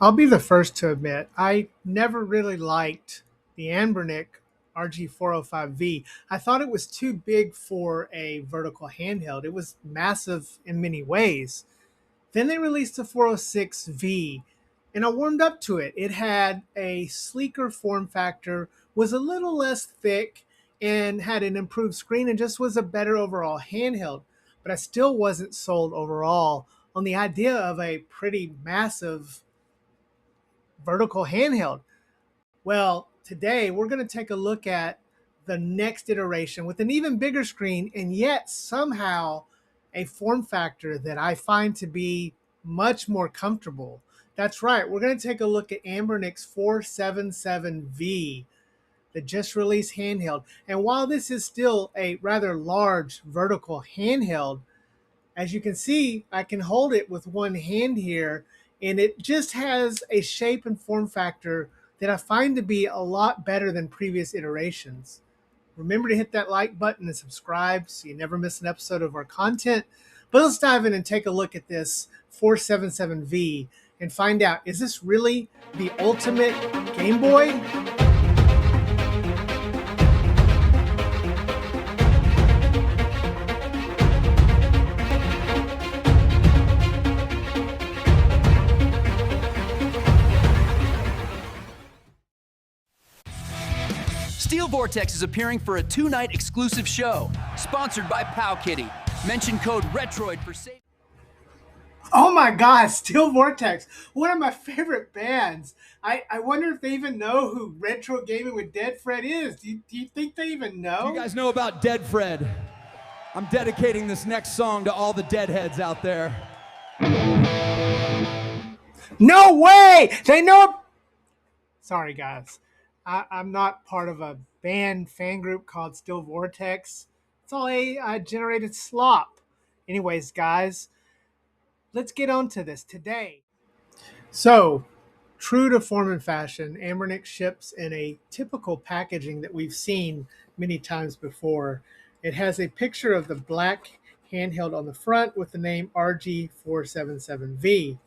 I'll be the first to admit I never really liked the Anbernic RG405V. I thought it was too big for a vertical handheld. It was massive in many ways. Then they released the 406V, and I warmed up to it. It had a sleeker form factor, was a little less thick, and had an improved screen, and just was a better overall handheld. But I still wasn't sold overall on the idea of a pretty massive vertical handheld. Well, today we're going to take a look at the next iteration with an even bigger screen and yet somehow a form factor that I find to be much more comfortable. That's right, we're going to take a look at Anbernic's 477V, the just released handheld. And while this is still a rather large vertical handheld, as you can see, I can hold it with one hand here, and it just has a shape and form factor that I find to be a lot better than previous iterations. Remember to hit that like button and subscribe so you never miss an episode of our content. But let's dive in and take a look at this 477V and find out, is this really the ultimate Game Boy? Steel Vortex is appearing for a two-night exclusive show, sponsored by Powkitty. Mention code RETROID for savings. Oh my God, Steel Vortex, one of my favorite bands. I wonder if they even know who Retro Gaming with Dead Fred is. Do you think they even know? Do you guys know about Dead Fred? I'm dedicating this next song to all the deadheads out there. No way! They know. Sorry, guys. I'm not part of a band fan group called Steel Vortex. It's all AI generated slop. Anyways, guys, let's get on to this today. So, true to form and fashion, Anbernic ships in a typical packaging that we've seen many times before. It has a picture of the black handheld on the front with the name RG477V.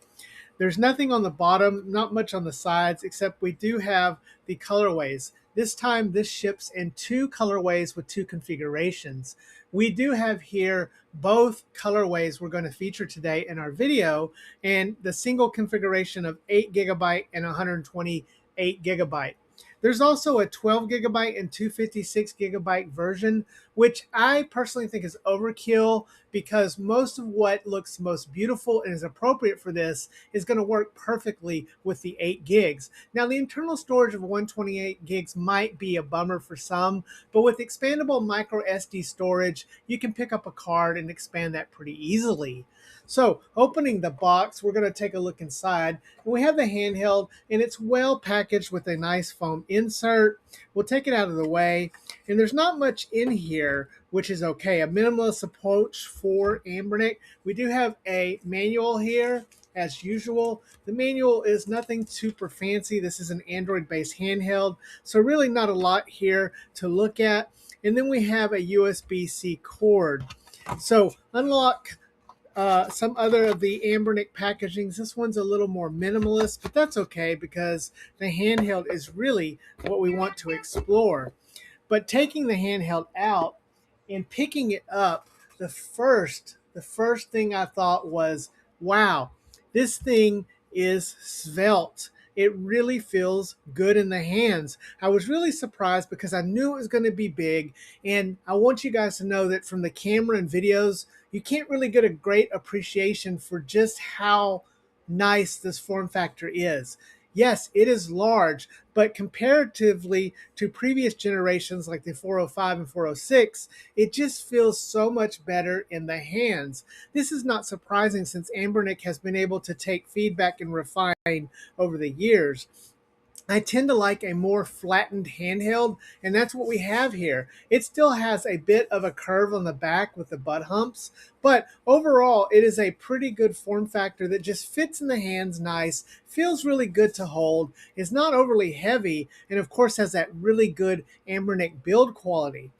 There's nothing on the bottom, not much on the sides, except we do have the colorways. This time, this ships in two colorways with two configurations. We do have here both colorways we're going to feature today in our video, and the single configuration of 8 gigabyte and 128 gigabyte. There's also a 12 gigabyte and 256 gigabyte version, which I personally think is overkill because most of what looks most beautiful and is appropriate for this is going to work perfectly with the 8 gigs. Now, the internal storage of 128 gigs might be a bummer for some, but with expandable micro SD storage, you can pick up a card and expand that pretty easily. So, opening the box, we're going to take a look inside. And we have the handheld, and it's well packaged with a nice foam insert. We'll take it out of the way, and there's not much in here, which is okay. A minimalist approach for Anbernic. We do have a manual here, as usual. The manual is nothing super fancy. This is an Android-based handheld, so really not a lot here to look at. And then we have a USB-C cord. So, unlock some other of the Anbernic packagings. This one's a little more minimalist, but that's okay because the handheld is really what we want to explore. But taking the handheld out and picking it up, the first thing I thought was, wow, this thing is svelte. It really feels good in the hands. I was really surprised because I knew it was going to be big, and I want you guys to know that from the camera and videos, you can't really get a great appreciation for just how nice this form factor is. Yes, it is large, but comparatively to previous generations like the 405 and 406, it just feels so much better in the hands. This is not surprising since Anbernic has been able to take feedback and refine over the years. I tend to like a more flattened handheld, and that's what we have here. It still has a bit of a curve on the back with the butt humps, but overall, it is a pretty good form factor that just fits in the hands nice, feels really good to hold, is not overly heavy, and of course has that really good Anbernic build quality.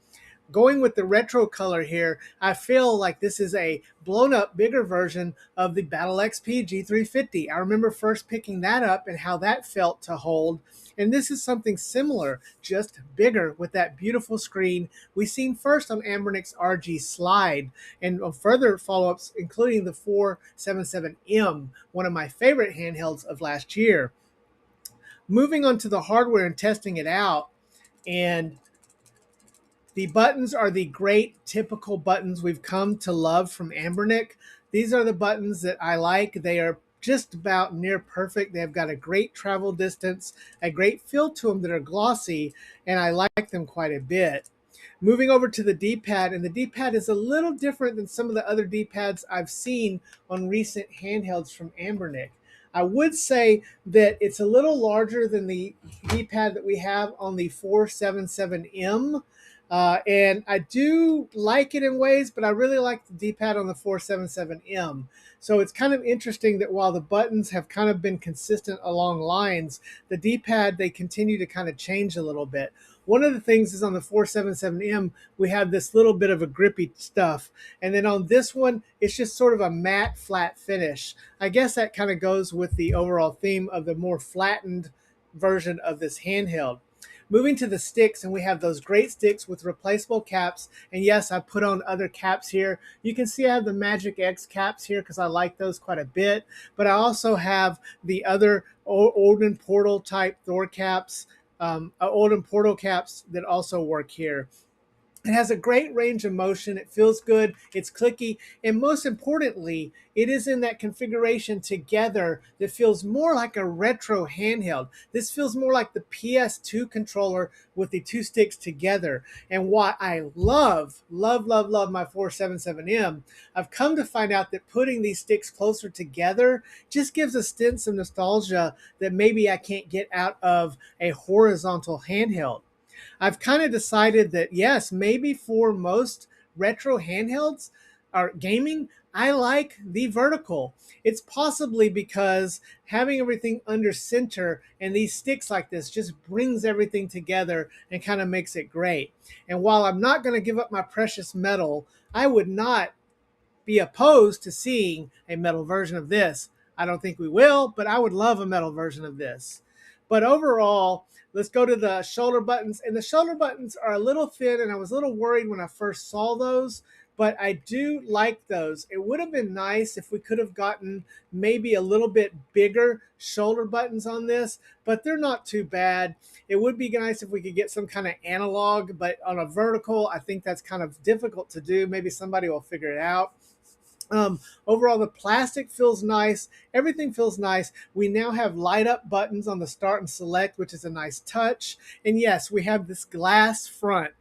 going with the retro color here, I feel like this is a blown up, bigger version of the Battle XP G350. I remember first picking that up and how that felt to hold. And this is something similar, just bigger with that beautiful screen we've seen first on Anbernic's RG Slide, and further follow-ups, including the 477M, one of my favorite handhelds of last year. Moving on to the hardware and testing it out, and the buttons are the great typical buttons we've come to love from Anbernic. These are the buttons that I like. They are just about near perfect. They've got a great travel distance, a great feel to them that are glossy, and I like them quite a bit. Moving over to the D-pad, and the D-pad is a little different than some of the other D-pads I've seen on recent handhelds from Anbernic. I would say that it's a little larger than the D-pad that we have on the 477M. And I do like it in ways, but I really like the D-pad on the 477M. So it's kind of interesting that while the buttons have kind of been consistent along lines, the D-pad, they continue to kind of change a little bit. One of the things is on the 477M, we have this little bit of a grippy stuff. And then on this one, it's just sort of a matte, flat finish. I guess that kind of goes with the overall theme of the more flattened version of this handheld. Moving to the sticks, and we have those great sticks with replaceable caps. And yes, I put on other caps here. You can see I have the Magic X caps here because I like those quite a bit. But I also have the other Olden Portal type Thor caps, Olden Portal caps that also work here. It has a great range of motion. It feels good. It's clicky. And most importantly, it is in that configuration together that feels more like a retro handheld. This feels more like the PS2 controller with the two sticks together. And why I love my 477M, I've come to find out that putting these sticks closer together just gives a sense of nostalgia that maybe I can't get out of a horizontal handheld. I've kind of decided that, yes, maybe for most retro handhelds or gaming, I like the vertical. It's possibly because having everything under center and these sticks like this just brings everything together and kind of makes it great. And while I'm not going to give up my precious metal, I would not be opposed to seeing a metal version of this. I don't think we will, but I would love a metal version of this. But overall, let's go to the shoulder buttons. And the shoulder buttons are a little thin, and I was a little worried when I first saw those, but I do like those. It would have been nice if we could have gotten maybe a little bit bigger shoulder buttons on this, but they're not too bad. It would be nice if we could get some kind of analog, but on a vertical, I think that's kind of difficult to do. Maybe somebody will figure it out. Overall, the plastic feels nice. Everything feels nice. We now have light up buttons on the start and select, which is a nice touch. And yes, we have this glass front.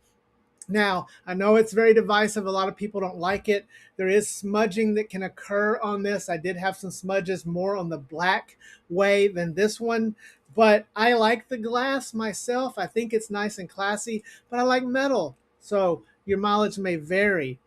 Now, I know it's very divisive. A lot of people don't like it. There is smudging that can occur on this. I did have some smudges more on the black way than this one, but I like the glass myself. I think it's nice and classy, but I like metal. So your mileage may vary.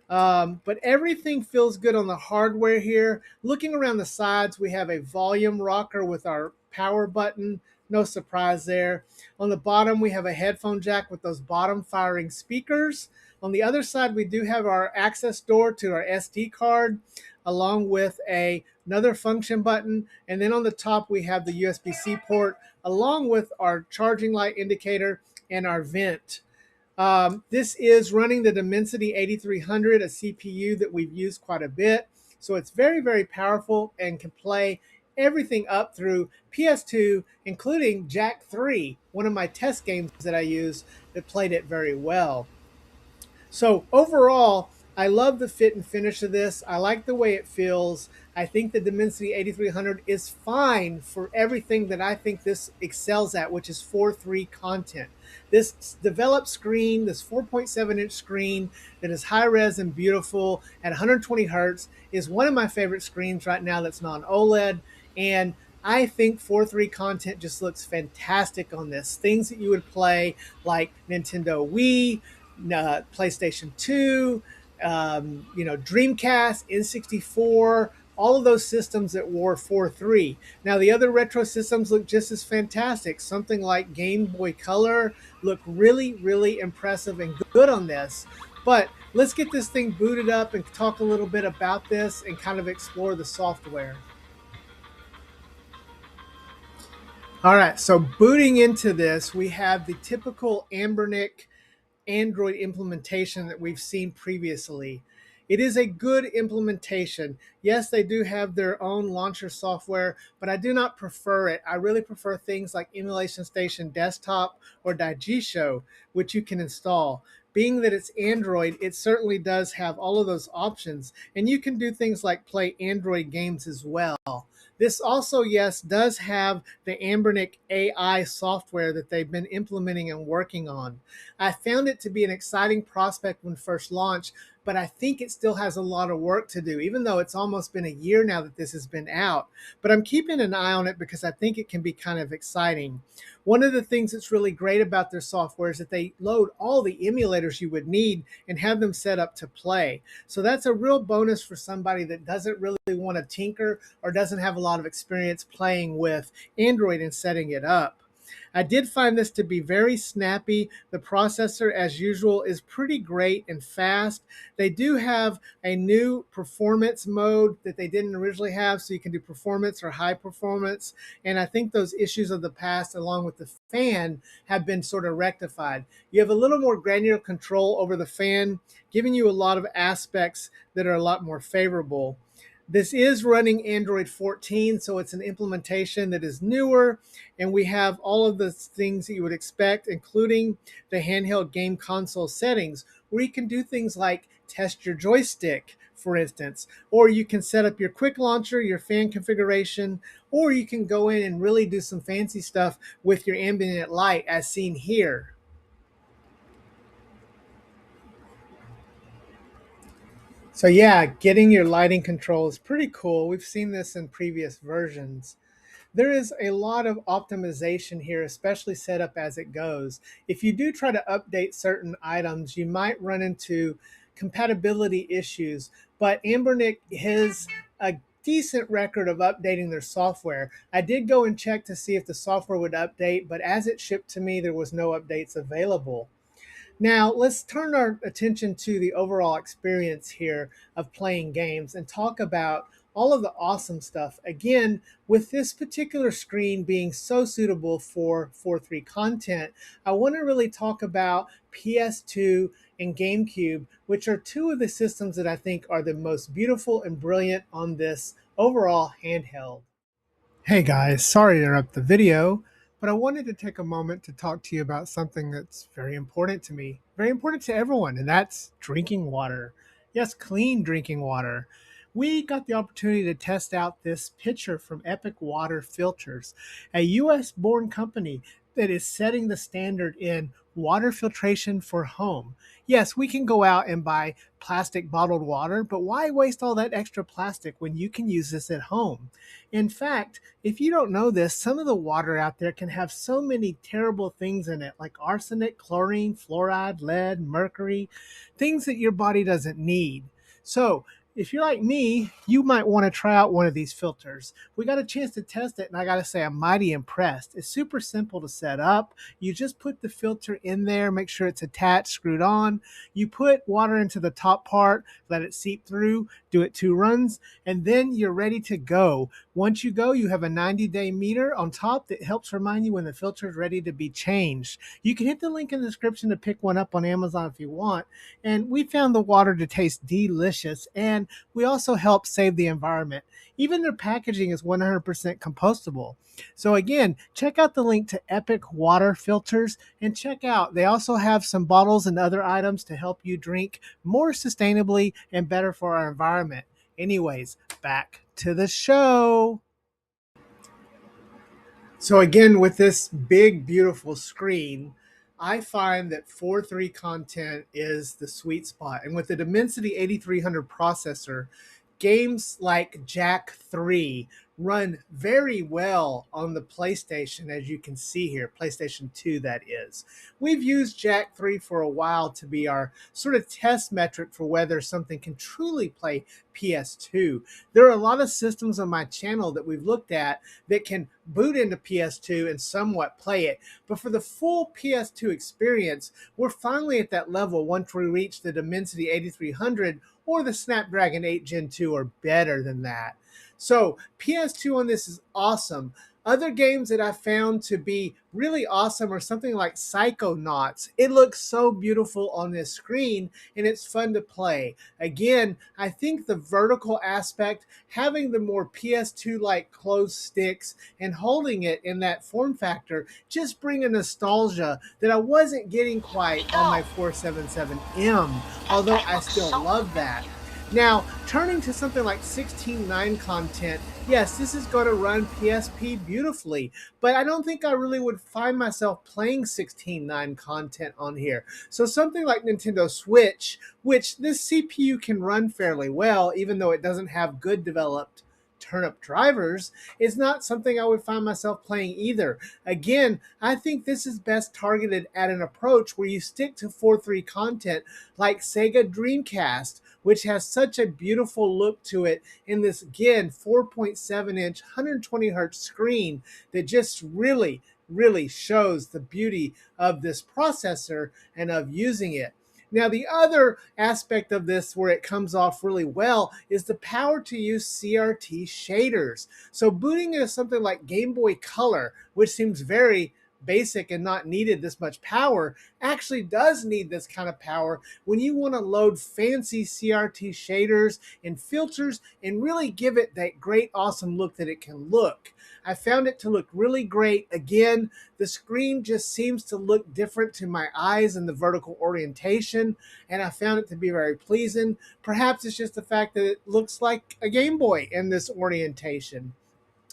But everything feels good on the hardware here. Looking around the sides, we have a volume rocker with our power button. No surprise there. On the bottom, we have a headphone jack with those bottom firing speakers. On the other side, we do have our access door to our SD card, along with another function button. And then on the top, we have the USB-C port, along with our charging light indicator and our vent. This is running the Dimensity 8300, a CPU that we've used quite a bit. So it's very, very powerful and can play everything up through PS2, including Jack 3, one of my test games that I used that played it very well. So overall, I love the fit and finish of this. I like the way it feels. I think the Dimensity 8300 is fine for everything that I think this excels at, which is 4:3 content. This developed screen, this 4.7-inch screen that is high res and beautiful at 120 hertz is one of my favorite screens right now that's non-OLED. And I think 4:3 content just looks fantastic on this. Things that you would play like Nintendo Wii, PlayStation 2, Dreamcast, N64, all of those systems that wore 4.3. Now, the other retro systems look just as fantastic. Something like Game Boy Color look really, really impressive and good on this. But let's get this thing booted up and talk a little bit about this and kind of explore the software. All right, so booting into this, we have the typical Anbernic Android implementation that we've seen previously. It is a good implementation. Yes, they do have their own launcher software, but I do not prefer it. I really prefer things like Emulation Station Desktop or Digisho, which you can install. Being that it's Android, it certainly does have all of those options, and you can do things like play Android games as well. This also, yes, does have the Anbernic AI software that they've been implementing and working on. I found it to be an exciting prospect when first launched, but I think it still has a lot of work to do, even though it's almost been a year now that this has been out. But I'm keeping an eye on it because I think it can be kind of exciting. One of the things that's really great about their software is that they load all the emulators you would need and have them set up to play. So that's a real bonus for somebody that doesn't really want to tinker or doesn't have a lot of experience playing with Android and setting it up. I did find this to be very snappy. The processor, as usual, is pretty great and fast. They do have a new performance mode that they didn't originally have, so you can do performance or high performance. And I think those issues of the past, along with the fan, have been sort of rectified. You have a little more granular control over the fan, giving you a lot of aspects that are a lot more favorable. This is running Android 14, so it's an implementation that is newer, and we have all of the things that you would expect, including the handheld game console settings, where you can do things like test your joystick, for instance, or you can set up your quick launcher, your fan configuration, or you can go in and really do some fancy stuff with your ambient light, as seen here. So yeah, getting your lighting control is pretty cool. We've seen this in previous versions. There is a lot of optimization here, especially set up as it goes. If you do try to update certain items, you might run into compatibility issues, but Anbernic has a decent record of updating their software. I did go and check to see if the software would update, but as it shipped to me, there was no updates available. Now, let's turn our attention to the overall experience here of playing games and talk about all of the awesome stuff. Again, with this particular screen being so suitable for 4.3 content, I want to really talk about PS2 and GameCube, which are two of the systems that I think are the most beautiful and brilliant on this overall handheld. Hey guys, sorry to interrupt the video, but I wanted to take a moment to talk to you about something that's very important to me, very important to everyone, and that's drinking water. Yes, clean drinking water. We got the opportunity to test out this pitcher from Epic Water Filters, a US born company that is setting the standard in water filtration for home. Yes, we can go out and buy plastic bottled water, but why waste all that extra plastic when you can use this at home? In fact, if you don't know this, some of the water out there can have so many terrible things in it, like arsenic, chlorine, fluoride, lead, mercury, things that your body doesn't need. So, if you're like me, you might want to try out one of these filters. We got a chance to test it, and I got to say, I'm mighty impressed. It's super simple to set up. You just put the filter in there, make sure it's attached, screwed on. You put water into the top part, let it seep through, do it 2 runs, and then you're ready to go. Once you go, you have a 90-day meter on top that helps remind you when the filter is ready to be changed. You can hit the link in the description to pick one up on Amazon if you want. And we found the water to taste delicious, and we also help save the environment. Even their packaging is 100% compostable. So again, check out the link to Epic Water Filters and check out, they also have some bottles and other items to help you drink more sustainably and better for our environment. Anyways, back to the show. So again, with this big, beautiful screen, I find that 4.3 content is the sweet spot. And with the Dimensity 8300 processor, games like Jack 3 run very well on the PlayStation, as you can see here, PlayStation 2 that is. We've used Jack 3 for a while to be our sort of test metric for whether something can truly play PS2. There are a lot of systems on my channel that we've looked at that can boot into PS2 and somewhat play it, but for the full PS2 experience, we're finally at that level once we reach the Dimensity 8300 or the Snapdragon 8 Gen 2 or better than that. So PS2 on this is awesome. Other games that I found to be really awesome are something like Psychonauts. It looks so beautiful on this screen and it's fun to play. Again, I think the vertical aspect, having the more PS2-like closed sticks and holding it in that form factor, just bring a nostalgia that I wasn't getting quite on my 477M, although I still love that. Now, turning to something like 16:9 content, yes, this is going to run PSP beautifully, but I don't think I really would find myself playing 16:9 content on here. So something like Nintendo Switch, which this CPU can run fairly well, even though it doesn't have good developed turnip drivers, is not something I would find myself playing either. Again, I think this is best targeted at an approach where you stick to 4.3 content like Sega Dreamcast, which has such a beautiful look to it in this, again, 4.7-inch, 120 hertz screen that just really shows the beauty of this processor and of using it. Now, the other aspect of this where it comes off really well is the power to use CRT shaders. So booting into something like Game Boy Color, which seems very basic and not needed this much power, actually does need this kind of power when you want to load fancy CRT shaders and filters and really give it that great awesome look that it can look. I found it to look really great. Again, the screen just seems to look different to my eyes in the vertical orientation, and I found it to be very pleasing. Perhaps it's just the fact that it looks like a Game Boy in this orientation.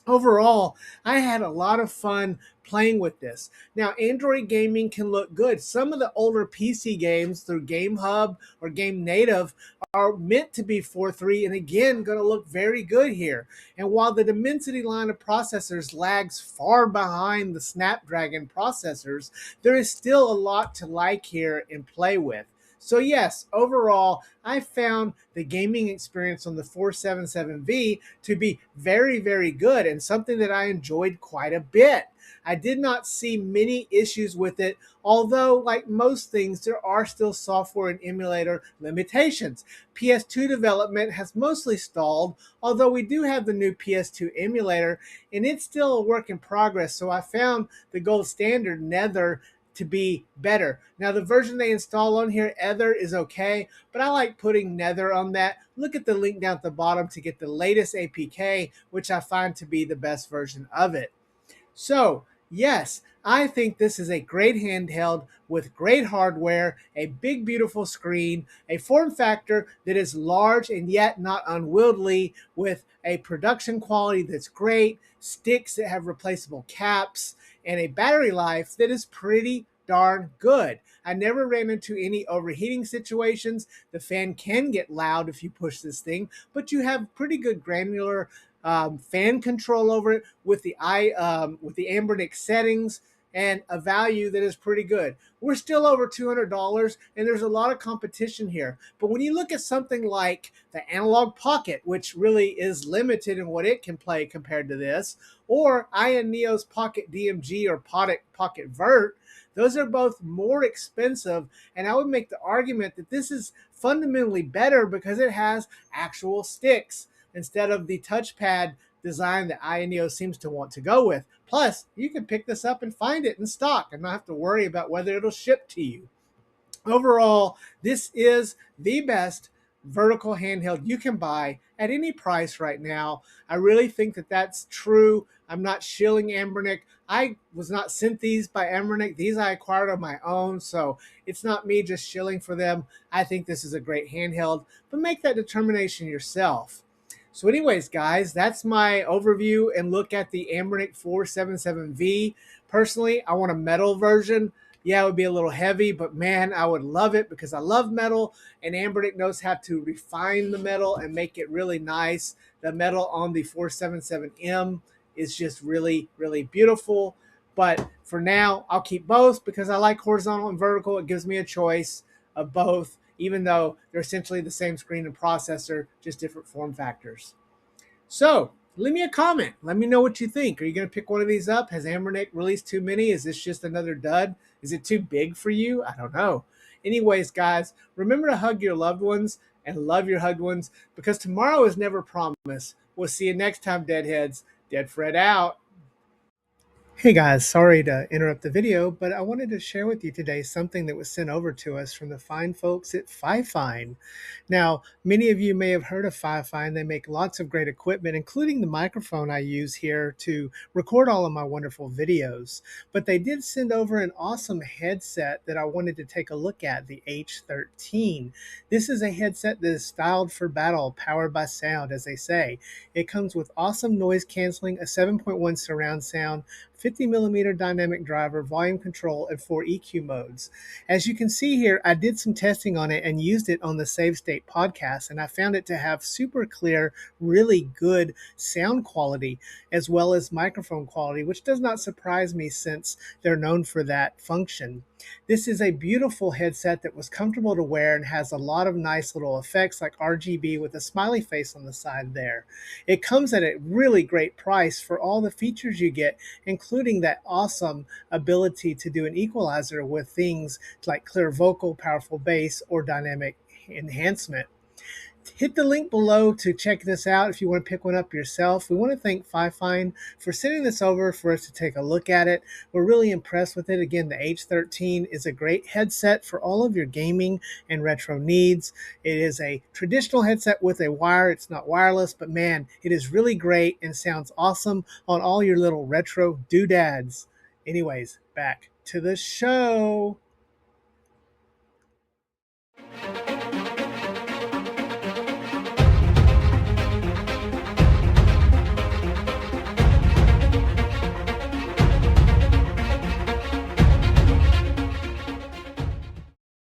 Overall, I had a lot of fun playing with this. Now, Android gaming can look good. Some of the older PC games through Game Hub or Game Native are meant to be 4.3 and again going to look very good here. And while the Dimensity line of processors lags far behind the Snapdragon processors, there is still a lot to like here and play with. So yes, overall, I found the gaming experience on the 477V to be very good and something that I enjoyed quite a bit. I did not see many issues with it, although like most things, there are still software and emulator limitations. PS2 development has mostly stalled, although we do have the new PS2 emulator, and it's still a work in progress, so I found the gold standard Nether to be better. Now, the version they install on here, Ether, is okay, but I like putting Nether on that. Look at the link down at the bottom to get the latest APK, which I find to be the best version of it. So, yes, I think this is a great handheld with great hardware, a big, beautiful screen, a form factor that is large and yet not unwieldy, with a production quality that's great, sticks that have replaceable caps, and a battery life that is pretty darn good. I never ran into any overheating situations. The fan can get loud if you push this thing, but you have pretty good granular fan control over it with the Anbernic settings and a value that is pretty good. We're still over $200 and there's a lot of competition here. But when you look at something like the Analog Pocket, which really is limited in what it can play compared to this, or Neo's Pocket DMG or Pocket Vert, those are both more expensive, and I would make the argument that this is fundamentally better because it has actual sticks instead of the touchpad design that Neo seems to want to go with. Plus, you can pick this up and find it in stock and not have to worry about whether it'll ship to you. Overall, this is the best vertical handheld you can buy at any price right now. I really think that that's true. I'm not shilling Anbernic. I was not sent these by Anbernic. These I acquired on my own, so it's not me just shilling for them. I think this is a great handheld, but make that determination yourself. So anyways, guys, that's my overview and look at the Anbernic 477V. Personally, I want a metal version. Yeah, it would be a little heavy, but man, I would love it because I love metal, and Anbernic knows how to refine the metal and make it really nice. The metal on the 477M is just really, really beautiful. But for now, I'll keep both because I like horizontal and vertical. It gives me a choice of both, even though they're essentially the same screen and processor, just different form factors. So leave me a comment. Let me know what you think. Are you going to pick one of these up? Has Anbernic released too many? Is this just another dud? Is it too big for you? I don't know. Anyways, guys, remember to hug your loved ones and love your hugged ones because tomorrow is never promised. We'll see you next time, Deadheads. Dead Fred out. Hey guys, sorry to interrupt the video, but I wanted to share with you today something that was sent over to us from the fine folks at Fifine. Now, many of you may have heard of Fifine. They make lots of great equipment, including the microphone I use here to record all of my wonderful videos. But they did send over an awesome headset that I wanted to take a look at, the H13. This is a headset that is styled for battle, powered by sound, as they say. It comes with awesome noise canceling, a 7.1 surround sound, 50 millimeter dynamic driver, volume control, and 4 EQ modes. As you can see here, I did some testing on it and used it on the Save State podcast, and I found it to have super clear, really good sound quality, as well as microphone quality, which does not surprise me since they're known for that function. This is a beautiful headset that was comfortable to wear and has a lot of nice little effects like RGB with a smiley face on the side there. It comes at a really great price for all the features you get, including that awesome ability to do an equalizer with things like clear vocal, powerful bass, or dynamic enhancement. Hit the link below to check this out if you want to pick one up yourself. We want to thank Fifine for sending this over for us to take a look at it. We're really impressed with it. Again, the H13 is a great headset for all of your gaming and retro needs. It is a traditional headset with a wire. It's not wireless, but man, it is really great and sounds awesome on all your little retro doodads. Anyways, back to the show.